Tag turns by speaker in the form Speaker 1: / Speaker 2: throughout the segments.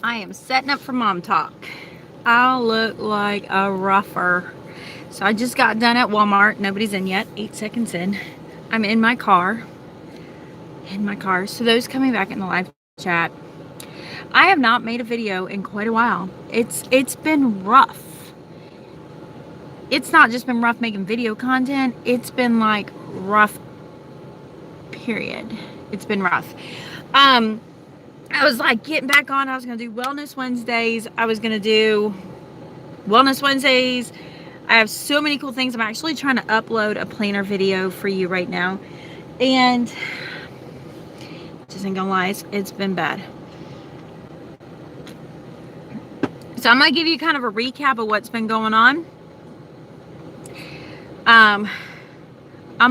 Speaker 1: I am setting up for mom talk. I look like a rougher. So I just got done at Walmart. Nobody's in yet. 8 seconds in. I'm in my car. So those coming back in the live chat, I have not made a video in quite a while. It's been rough. It's not just been rough making video content. It's been like rough. Period. It's been rough. I was like getting back on. I was going to do Wellness Wednesdays. I have so many cool things. I'm actually trying to upload a planner video for you right now. And just ain't gonna lie, it's been bad. So I'm going to give you kind of a recap of what's been going on. I'm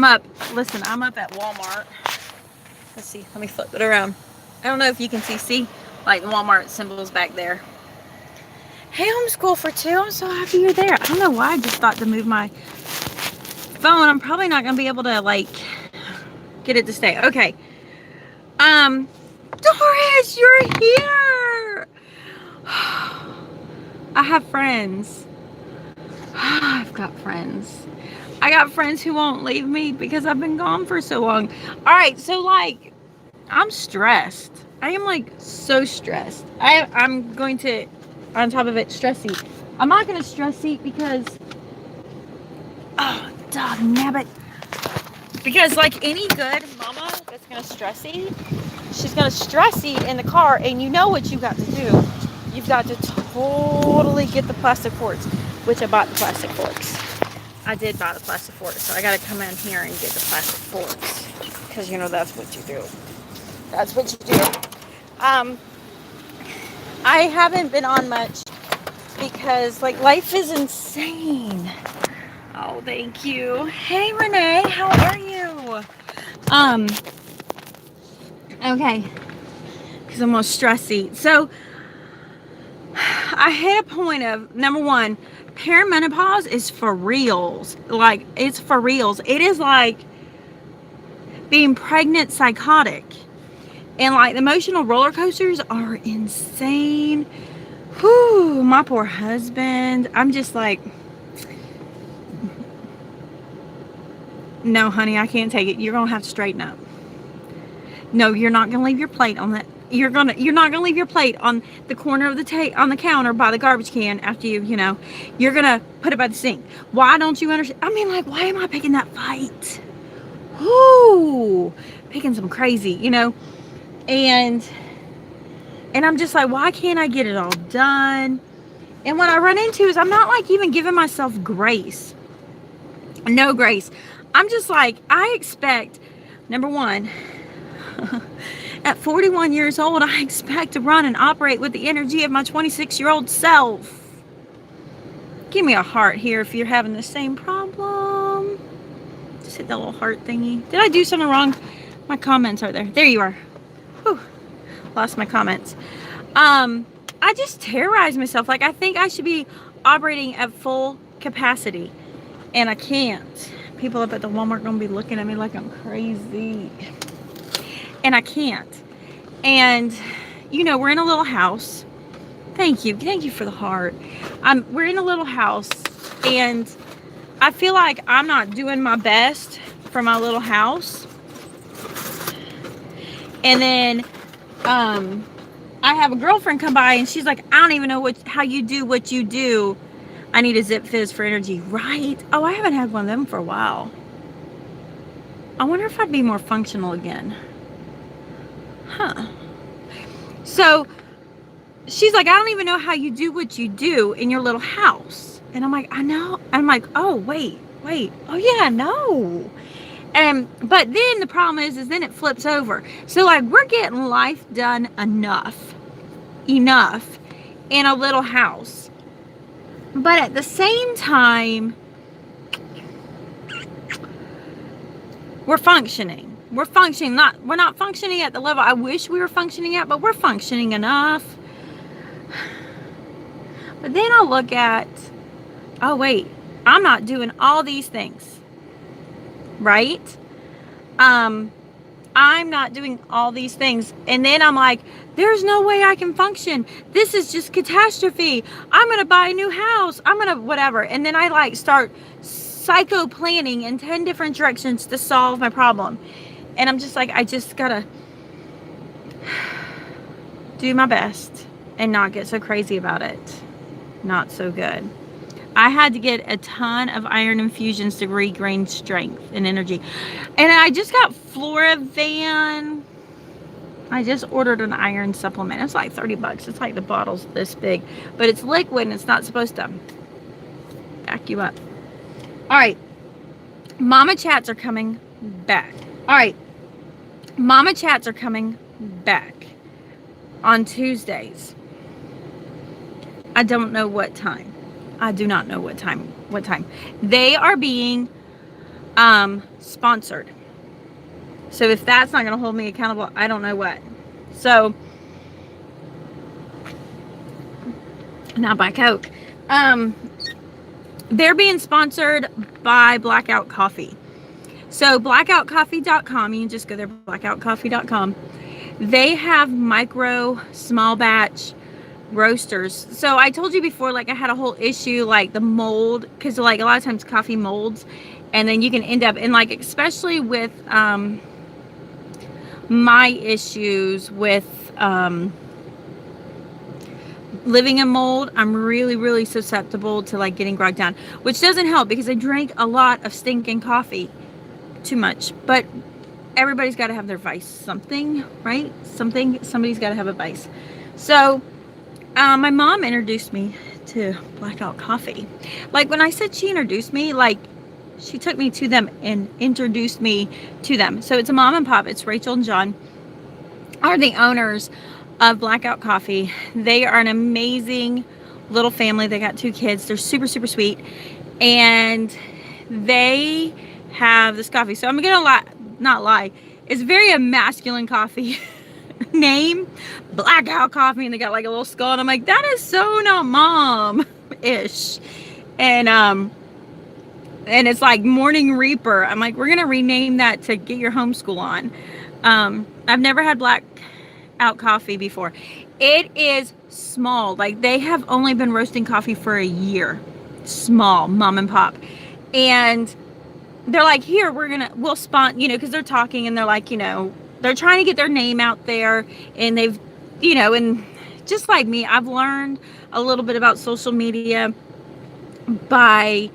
Speaker 1: up at Walmart. Let's see, let me flip it around. I don't know if you can see like the Walmart symbols back there. Hey, homeschool for two. I'm so happy you're there. I don't know why I just thought to move my phone. I'm probably not going to be able to like get it to stay. Okay. Doris, you're here. I have friends. I've got friends. I got friends who won't leave me because I've been gone for so long. All right. So like, I'm stressed. I am like so stressed. I'm going to, on top of it, stress eat. I'm not going to stress eat because, oh, dog nabbit. Because like any good mama that's going to stress eat, she's going to stress eat in the car, and you know what you got to do. You've got to totally get the plastic forks, which I bought the plastic forks. I did buy the plastic forks, so I got to come in here and get the plastic forks. Because, you know, that's what you do. That's what you do. I haven't been on much because like life is insane. Oh, thank you. Hey, Renee, how are you? Okay, because I'm gonna stress eat. So I hit a point of number one, perimenopause is for reals. Like it's for reals. It is like being pregnant psychotic. And like the emotional roller coasters are insane. Whew, my poor husband. I'm just like, no, honey, I can't take it. You're gonna have to straighten up. No, you're not gonna leave your plate on that. You're not gonna leave your plate on the corner of the on the counter by the garbage can after you're gonna put it by the sink. Why don't you understand? I mean, like, why am I picking that fight? Whoo, picking some crazy, And I'm just like, why can't I get it all done? And what I run into is I'm not like even giving myself grace. No grace. I'm just like, I expect, number one, at 41 years old, I expect to run and operate with the energy of my 26-year-old self. Give me a heart here if you're having the same problem. Just hit that little heart thingy. Did I do something wrong? My comments are there. There you are. Whew. Lost my comments. I just terrorize myself. Like, I think I should be operating at full capacity, and I can't. People up at the Walmart gonna be looking at me like I'm crazy, and I can't. And we're in a little house. Thank you for the heart. We're in a little house, and I feel like I'm not doing my best for my little house. And then I have a girlfriend come by, and she's like, I don't even know how you do what you do. I need a Zip Fizz for energy. Right? Oh, I haven't had one of them for a while. I wonder if I'd be more functional again. Huh. So she's like, I don't even know how you do what you do in your little house. And I'm like, I know. I'm like, oh, wait. Oh, yeah, no. But then the problem is then it flips over. So like we're getting life done enough in a little house. But at the same time, we're functioning. We're not functioning at the level I wish we were functioning at, but we're functioning enough. But then I'll look at, oh wait, I'm not doing all these things. Right? I'm not doing all these things. And then I'm like, There's no way I can function. This is just catastrophe. I'm going to buy a new house. I'm going to whatever. And then I like start psycho planning in 10 different directions to solve my problem. And I'm just like, I just got to do my best and not get so crazy about it. Not so good. I had to get a ton of iron infusions to regain strength and energy. And I just got Floravan. I just ordered an iron supplement. It's like $30. It's like the bottle's this big, but it's liquid and it's not supposed to back you up. All right. Mama chats are coming back. All right. Mama chats are coming back on Tuesdays. I don't know what time. I do not know what time. They are being sponsored. So if that's not going to hold me accountable, I don't know what. So not by Coke. They're being sponsored by Blackout Coffee. So blackoutcoffee.com, you can just go there, blackoutcoffee.com. They have micro small batch roasters. So I told you before, like I had a whole issue, like the mold, because like a lot of times coffee molds, and then you can end up in like, especially with my issues with living in mold, I'm really susceptible to like getting grogged down, which doesn't help because I drank a lot of stinking coffee, too much. But everybody's got to have their vice, something, right? Somebody's got to have a vice. So my mom introduced me to Blackout Coffee. Like when I said she introduced me, like she took me to them and introduced me to them. So it's a mom and pop. It's Rachel and John are the owners of Blackout Coffee. They are an amazing little family. They got 2 kids. They're super sweet. And they have this coffee. So I'm going to not lie. It's very a masculine coffee name, Blackout Coffee. And they got like a little skull. And I'm like, that is so not mom-ish. And it's like Morning Reaper. I'm like, we're going to rename that to Get Your Homeschool On. I've never had Blackout Coffee before. It is small. Like they have only been roasting coffee for a year. Small, mom and pop. And they're like, here, we'll sponsor, because they're talking and they're like, they're trying to get their name out there. And they've, and just like me, I've learned a little bit about social media by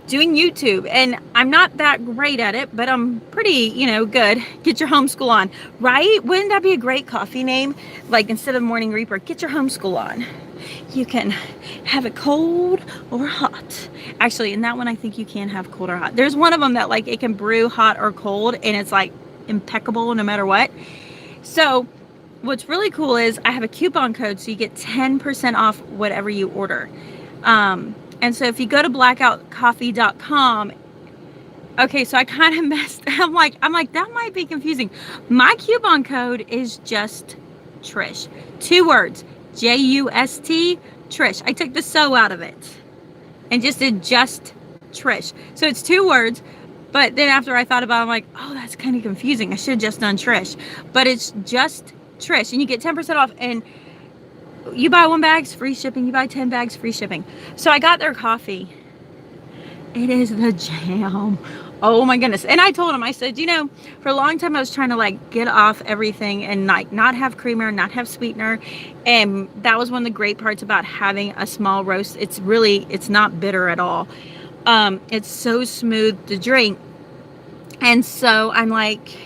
Speaker 1: doing YouTube, and I'm not that great at it, but I'm pretty, good. Get Your Homeschool On, right? Wouldn't that be a great coffee name? Like instead of Morning Reaper, Get Your Homeschool On. You can have it cold or hot. Actually, in that one, I think you can have cold or hot. There's one of them that like it can brew hot or cold, and it's like impeccable no matter what. So what's really cool is I have a coupon code, so you get 10% off whatever you order. And so if you go to blackoutcoffee.com, okay, so I kind of messed, I'm like, that might be confusing. My coupon code is just Trish. 2 words, J-U-S-T, Trish. I took the so out of it and just did just Trish. So it's 2 words, but then after I thought about it, I'm like, oh, that's kind of confusing. I should have just done Trish. But it's just Trish, and you get 10% off, and you buy 1 bag, free shipping. You buy 10 bags, free shipping. So I got their coffee. It is the jam. Oh my goodness. And I told him, I said, for a long time I was trying to like get off everything and like not have creamer, not have sweetener. And that was one of the great parts about having a small roast. It's not bitter at all. It's so smooth to drink. And so I'm like,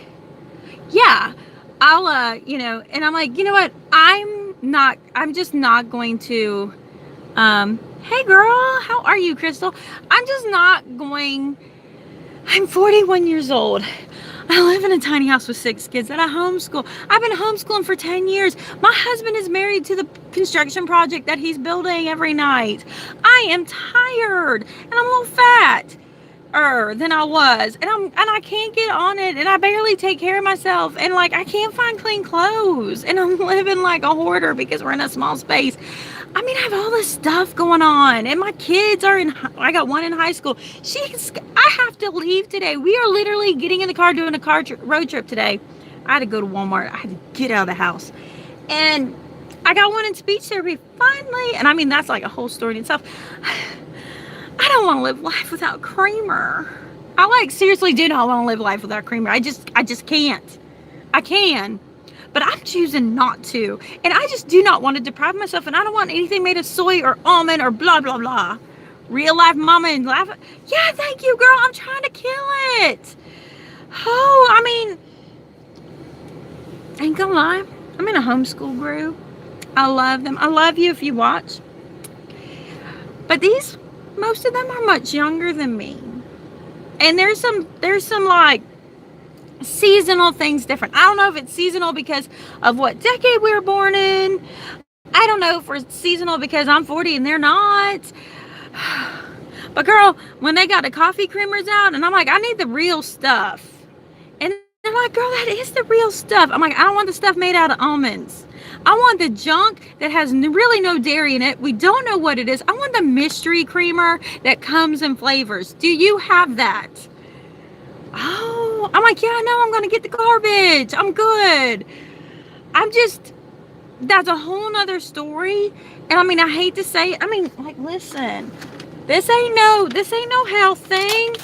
Speaker 1: yeah, I'll, and I'm like, you know what? I'm just not going to, hey girl, how are you, Crystal? I'm 41 years old. I live in a tiny house with 6 kids that I homeschool. I've been homeschooling for 10 years. My husband is married to the construction project that he's building every night. I am tired and I'm a little fat than I was, and I can't get on it, and I barely take care of myself, and like I can't find clean clothes, and I'm living like a hoarder because we're in a small space. I mean, I have all this stuff going on, and my kids are I got one in high school. I have to leave today. We are literally getting in the car doing a road trip today. I had to go to Walmart. I had to get out of the house. And I got one in speech therapy finally. And I mean, that's like a whole story in itself. I don't want to live life without creamer. I like seriously do not want to live life without creamer. I just can't. I can, but I'm choosing not to. And I just do not want to deprive myself. And I don't want anything made of soy or almond or blah, blah, blah. Real life mama and laugh. Yeah, thank you, girl. I'm trying to kill it. Oh, I mean, ain't gonna lie. I'm in a homeschool group. I love them. I love you if you watch. But most of them are much younger than me. And there's some like seasonal things different. I don't know if it's seasonal because of what decade we were born in. I don't know if we're seasonal because I'm 40 and they're not. But girl, when they got the coffee creamers out, and I'm like, I need the real stuff. And they're like, girl, that is the real stuff. I'm like, I don't want the stuff made out of almonds. I want the junk that has really no dairy in it. We don't know what it is. I want the mystery creamer that comes in flavors. Do you have that? Oh, I'm like, yeah, no, I'm going to get the garbage. I'm good. That's a whole nother story. And I mean, I hate to say it. I mean, like, listen, this ain't no health thing.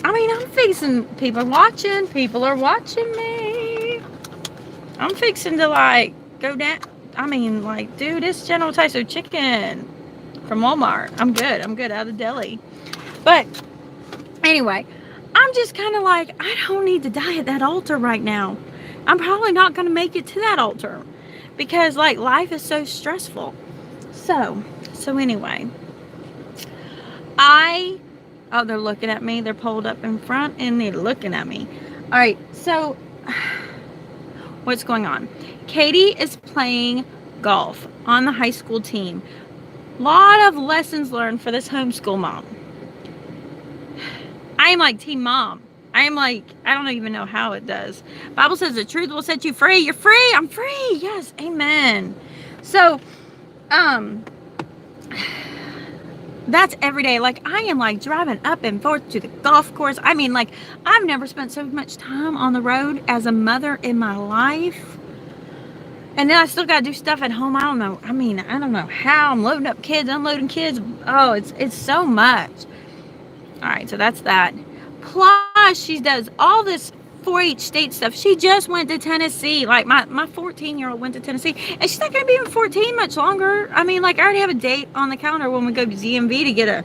Speaker 1: I mean, I'm fixing, people are watching me. I'm fixing to like go down. I mean, like, dude, it's General Tso chicken from Walmart. I'm good out of deli. But anyway, I'm just kind of like, I don't need to die at that altar right now. I'm probably not going to make it to that altar because like life is so stressful. So anyway, oh, they're looking at me. They're pulled up in front and they're looking at me. All right. So what's going on? Katie is playing golf on the high school team. Lot of lessons learned for this homeschool mom. I am like team mom. I am like, I don't even know how it does. Bible says the truth will set you free. You're free. I'm free. Yes. Amen. So, that's every day. Like, I am like driving up and forth to the golf course. I mean, like, I've never spent so much time on the road as a mother in my life. And then I still got to do stuff at home. I don't know. I mean, I don't know how. I'm loading up kids, unloading kids. Oh, it's so much. All right, so that's that. Plus, she does all this 4-H state stuff. She just went to Tennessee. Like, my 14-year-old went to Tennessee. And she's not going to be even 14 much longer. I mean, like, I already have a date on the calendar when we go to DMV to get a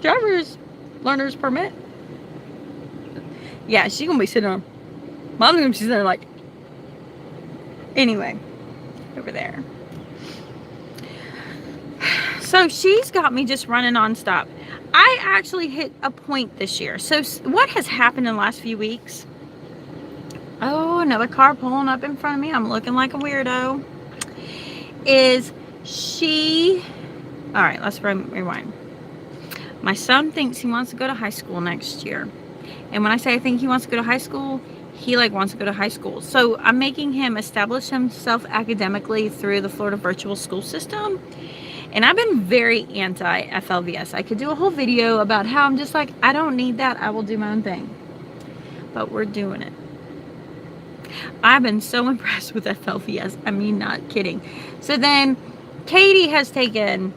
Speaker 1: driver's learner's permit. Yeah, she's going to be sitting on. Mom's going to be sitting there like. Anyway, over there. So she's got me just running nonstop. I actually hit a point this year. So what has happened in the last few weeks? Oh, another car pulling up in front of me. I'm looking like a weirdo. All right, let's rewind. My son thinks he wants to go to high school next year. And when I say I think he wants to go to high school, he like wants to go to high school. So I'm making him establish himself academically through the Florida virtual school system. And I've been very anti-FLVS. I could do a whole video about how I'm just like, I don't need that. I will do my own thing. But we're doing it. I've been so impressed with FLVS. I mean, not kidding. So then Katie has taken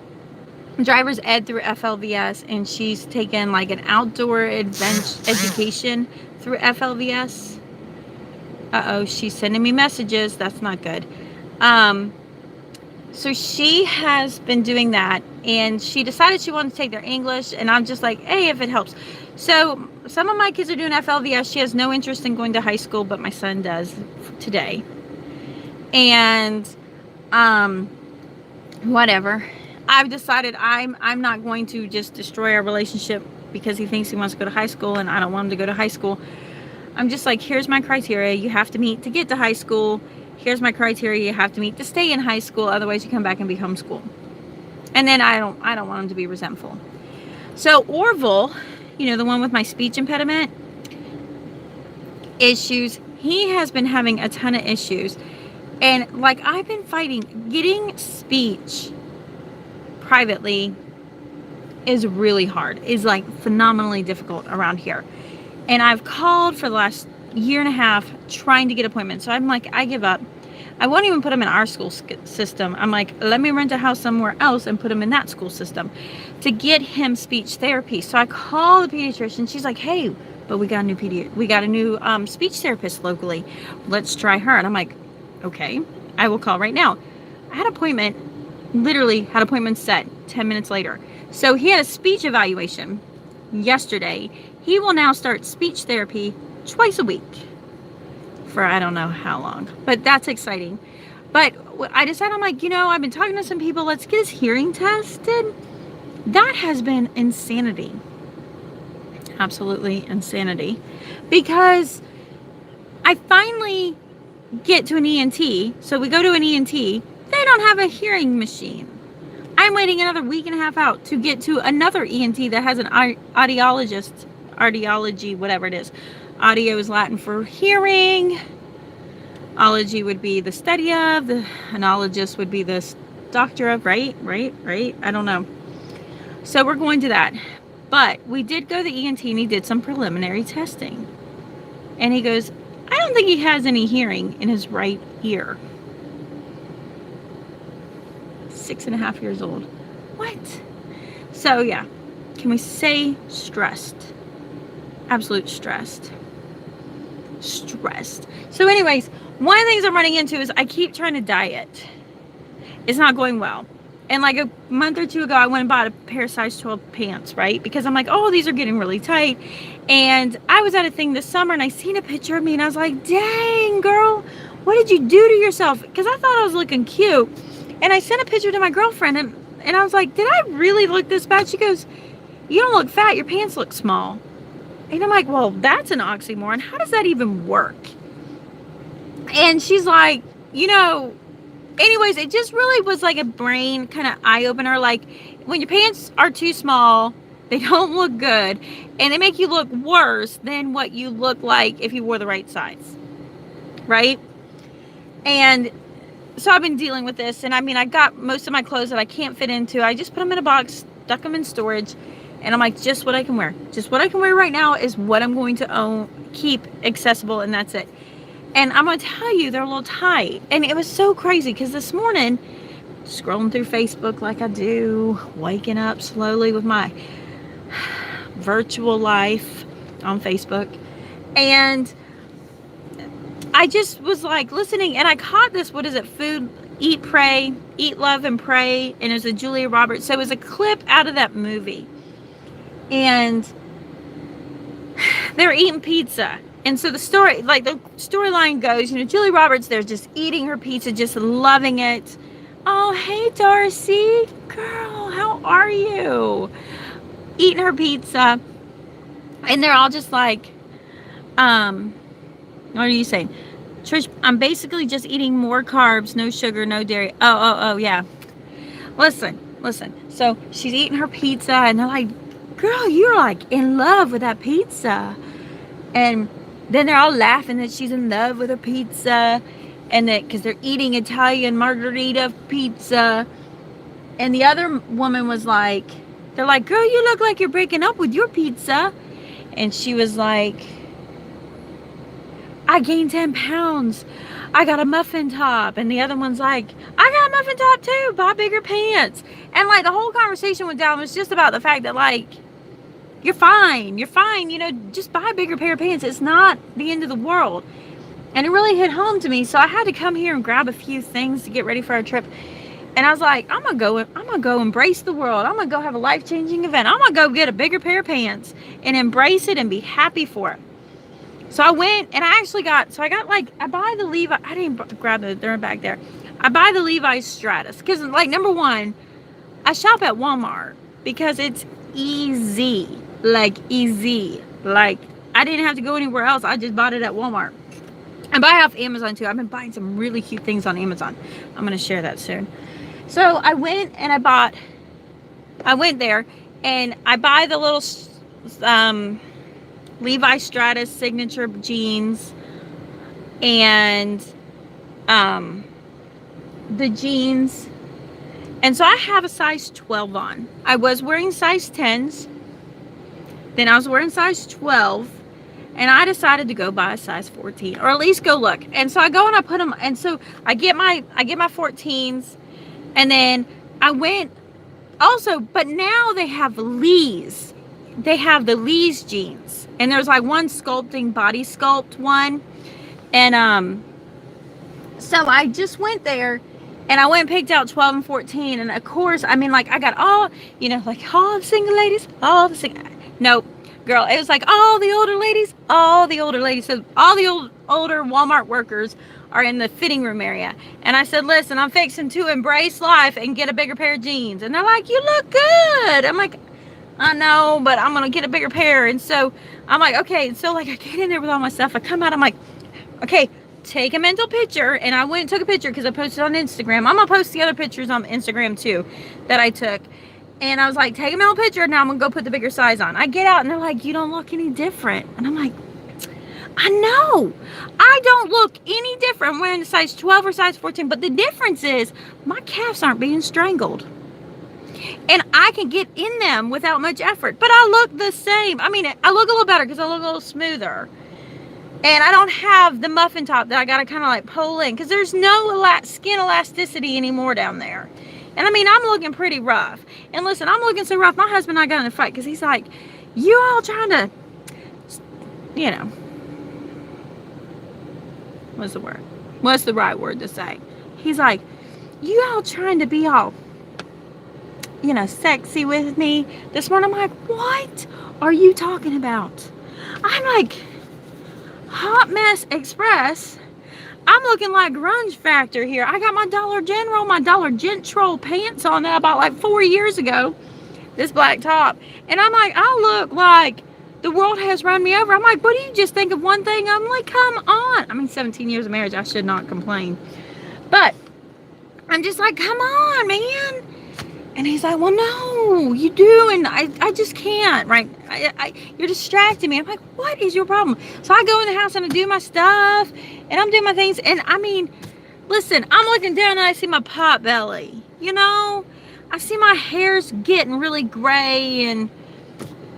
Speaker 1: driver's ed through FLVS, and she's taken like an outdoor adventure education through FLVS. Uh-oh, she's sending me messages. That's not good. So she has been doing that, and she decided she wanted to take their English, and I'm just like, hey, if it helps. So some of my kids are doing FLVS. She has no interest in going to high school, but my son does today. And whatever. I've decided I'm not going to just destroy our relationship because he thinks he wants to go to high school, and I don't want him to go to high school. I'm just like, here's my criteria you have to meet to get to high school. Here's my criteria you have to meet to stay in high school. Otherwise, you come back and be homeschooled. And then I don't want him to be resentful. So Orville, the one with my speech impediment issues, he has been having a ton of issues. And like, I've been fighting. Getting speech privately is really hard. Is like phenomenally difficult around here. And I've called for the last year and a half trying to get appointments. So I'm like, I give up. I won't even put him in our school system. I'm like, let me rent a house somewhere else and put him in that school system to get him speech therapy. So I call the pediatrician. She's like, hey, but we got a new speech therapist locally. Let's try her. And I'm like, okay, I will call right now. I had literally had appointment set 10 minutes later. So he had a speech evaluation yesterday. He will now start speech therapy twice a week for I don't know how long, but that's exciting. But I decided, I'm like, I've been talking to some people, let's get his hearing tested. That has been insanity. Absolutely insanity. Because I finally get to an ENT. So we go to an ENT. They don't have a hearing machine. I'm waiting another week and a half out to get to another ENT that has an audiology, whatever it is. Audio is Latin for hearing. Ology would be the study of. The anologist would be the doctor of, right? I don't know. So we're going to that. But we did go to the ENT and he did some preliminary testing. And he goes, I don't think he has any hearing in his right ear. 6.5 years old. What? So yeah, can we say stressed? Absolute stressed. So anyways, one of the things I'm running into is I keep trying to diet. It's not going well. And like a month or two ago, I went and bought a pair of size 12 pants, right? Because I'm like, oh, these are getting really tight. And I was at a thing this summer and I seen a picture of me and I was like, dang, girl, what did you do to yourself? Because I thought I was looking cute. And I sent a picture to my girlfriend and I was like, did I really look this bad? She goes, you don't look fat. Your pants look small. And I'm like, well, that's an oxymoron. How does that even work? And she's like, anyways, it just really was like a brain kind of eye-opener. Like, when your pants are too small, they don't look good, and they make you look worse than what you look like if you wore the right size, right? And so I've been dealing with this, and I got most of my clothes that I can't fit into. I just put them in a box, stuck them in storage, and I'm like, just what I can wear. Just what I can wear right now is what I'm going to keep accessible, and that's it. And I'm going to tell you, they're a little tight. And it was so crazy because this morning, scrolling through Facebook like I do, waking up slowly with my virtual life on Facebook. And I just was like listening and I caught this, what is it? Food, Eat, Pray, Eat, Love, and Pray. And it was a Julia Roberts. So it was a clip out of that movie. And they were eating pizza. And so the storyline goes, Julia Roberts, they're just eating her pizza, just loving it. Oh, hey, Darcy. Girl, how are you? Eating her pizza. And they're all just like, what are you saying? Trish, I'm basically just eating more carbs, no sugar, no dairy. Oh, yeah. Listen. So she's eating her pizza, and they're like, girl, you're like in love with that pizza. And then they're all laughing that she's in love with her pizza, and that because they're eating Italian margherita pizza. And the other woman was like, they're like, girl, you look like you're breaking up with your pizza. And she was like, I gained 10 pounds. I got a muffin top. And the other one's like, I got a muffin top too. Buy bigger pants. And like the whole conversation went down was just about the fact that like, you're fine, just buy a bigger pair of pants. It's not the end of the world. And it really hit home to me. So I had to come here and grab a few things to get ready for our trip. And I was like, I'm gonna go embrace the world. I'm gonna go have a life-changing event. I'm gonna go get a bigger pair of pants and embrace it and be happy for it. So I went and I buy the Levi, I didn't grab it, they're back there. I buy the Levi's Stratus. Because like, number one, I shop at Walmart because it's easy. Like easy. Like I didn't have to go anywhere else. I just bought it at Walmart. I buy off Amazon too. I've been buying some really cute things on Amazon. I'm going to share that soon. So I went there and I buy the little Levi Stratus signature jeans and the jeans. And so I have a size 12 on. I was wearing size 10s. Then I was wearing size 12. And I decided to go buy a size 14, or at least go look. And so I go and I put them, and so I get my 14s, and then I went also, but now they have Lee's. They have the Lee's jeans, and there's like one sculpting body sculpt one, and so I just went there, and I went and picked out 12 and 14, and of course, I mean, like, I got all, you know, like all the single ladies, all the single, nope, girl, it was like all the older ladies, so all the older Walmart workers are in the fitting room area, and I said, listen, I'm fixing to embrace life and get a bigger pair of jeans, and they're like, you look good. I'm like, I know, but I'm gonna get a bigger pair. And so I'm like, okay. So like I get in there with all my stuff, I come out, I'm like, okay, take a mental picture. And I went and took a picture because I posted on Instagram. I'm gonna post the other pictures on Instagram too that I took. And I was like, take a mental picture, now I'm gonna go put the bigger size on. I get out and they're like, you don't look any different. And I'm like, I know I don't look any different. I'm wearing a size 12 or size 14, but the difference is my calves aren't being strangled. And I can get in them without much effort. But I look the same. I mean, I look a little better because I look a little smoother. And I don't have the muffin top that I got to kind of like pull in. Because there's no skin elasticity anymore down there. And I mean, I'm looking pretty rough. And listen, I'm looking so rough. My husband and I got in a fight. Because he's like, you all trying to, you know. What's the word? What's the right word to say? He's like, you all trying to be all, you know, sexy with me this morning. I'm like, what are you talking about? I'm like, Hot Mess Express. I'm looking like Grunge Factor here. I got my Dollar General pants on that I bought like 4 years ago. This black top. And I'm like, I look like the world has run me over. I'm like, what do you just think of one thing? I'm like, come on. I mean, 17 years of marriage, I should not complain. But I'm just like, come on, man. And he's like, well, no, you do. And I just can't, right? You're distracting me. I'm like, what is your problem? So I go in the house and I do my stuff and I'm doing my things. And I mean, listen, I'm looking down and I see my pot belly, you know, I see my hair's getting really gray and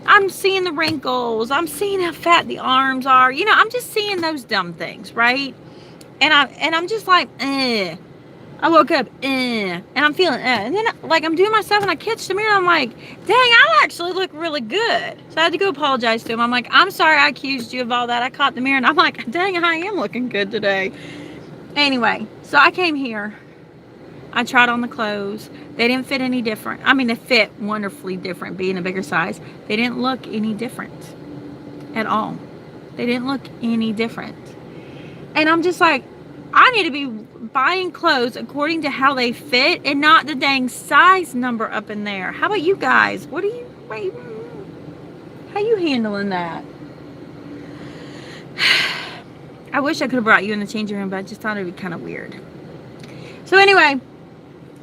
Speaker 1: I'm seeing the wrinkles. I'm seeing how fat the arms are. You know, I'm just seeing those dumb things, right? And I'm just like, eh. I woke up, and I'm feeling, and then like I'm doing my stuff, and I catch the mirror, and I'm like, dang, I actually look really good. So I had to go apologize to him. I'm like, I'm sorry I accused you of all that. I caught the mirror, and I'm like, dang, I am looking good today. Anyway, so I came here. I tried on the clothes. They didn't fit any different. I mean, they fit wonderfully different, being a bigger size. They didn't look any different at all. They didn't look any different. And I'm just like, I need to be buying clothes according to how they fit and not the dang size number up in there. How about you guys? What are you, wait, how you handling that? I wish I could have brought you in the changing room, but I just thought it would be kind of weird. So anyway,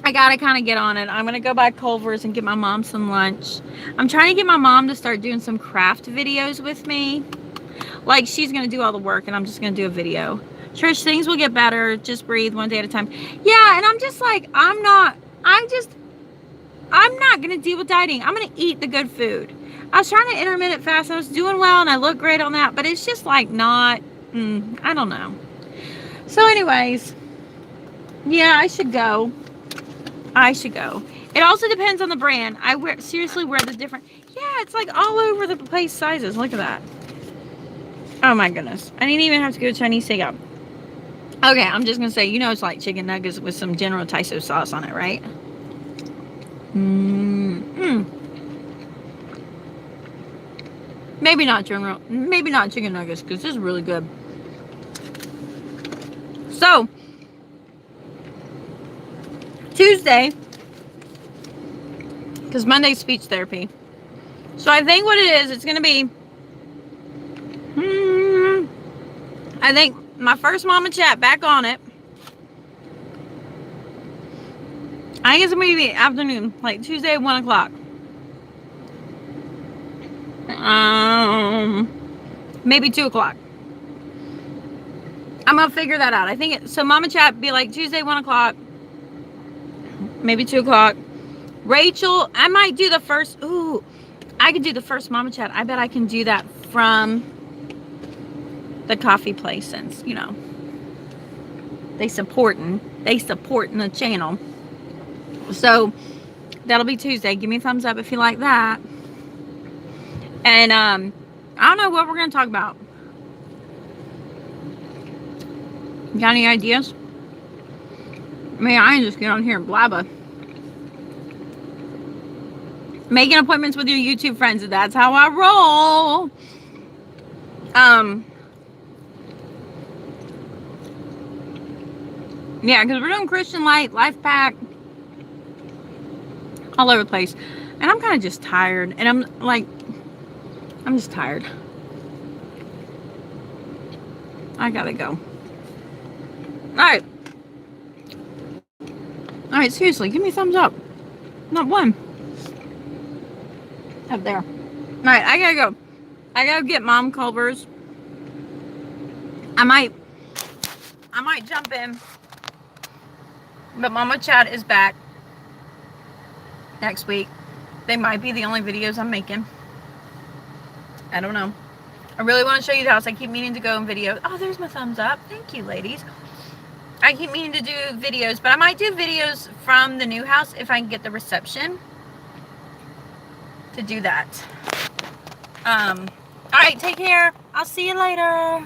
Speaker 1: I gotta kind of get on it. I'm gonna go by Culver's and get my mom some lunch. I'm trying to get my mom to start doing some craft videos with me. Like, she's gonna do all the work and I'm just gonna do a video. Trish, things will get better. Just breathe one day at a time. Yeah, and I'm just like, I'm not going to deal with dieting. I'm going to eat the good food. I was trying to intermittent fast. I was doing well, and I look great on that. But it's just like not, I don't know. So anyways, yeah, I should go. It also depends on the brand. I seriously wear the different, yeah, it's like all over the place sizes. Look at that. Oh my goodness. I didn't even have to go to Chinese takeout. Okay, I'm just going to say, you know, it's like chicken nuggets with some General Tso sauce on it, right? Maybe not chicken nuggets, because this is really good. So, Tuesday, because Monday's speech therapy. So I think what it is, it's going to be, I think my first mama chat, back on it. I think it's going to be afternoon, like Tuesday at 1 o'clock. Maybe 2 o'clock. I'm going to figure that out. I think so mama chat be like Tuesday, 1 o'clock. Maybe 2 o'clock. Rachel, I might do the first, I could do the first mama chat. I bet I can do that from the coffee place, since, you know, they supporting the channel. So that'll be Tuesday. Give me a thumbs up if you like that. And I don't know what we're gonna talk about. Got any ideas? I mean, I can just get on here and blabber. Making appointments with your YouTube friends. That's how I roll. Yeah, because we're doing Christian Life Pack all over the place. And I'm kind of just tired. And I'm just tired. I gotta go. Alright. Alright, seriously, give me a thumbs up. Not one. Up there. Alright, I gotta go. I gotta get Mom Culver's. I might jump in. But Mama Chat is back next week. They might be the only videos I'm making. I don't know. I really want to show you the house. I keep meaning to go in videos. Oh, there's my thumbs up. Thank you, ladies. I keep meaning to do videos, but I might do videos from the new house if I can get the reception to do that. All right, take care. I'll see you later.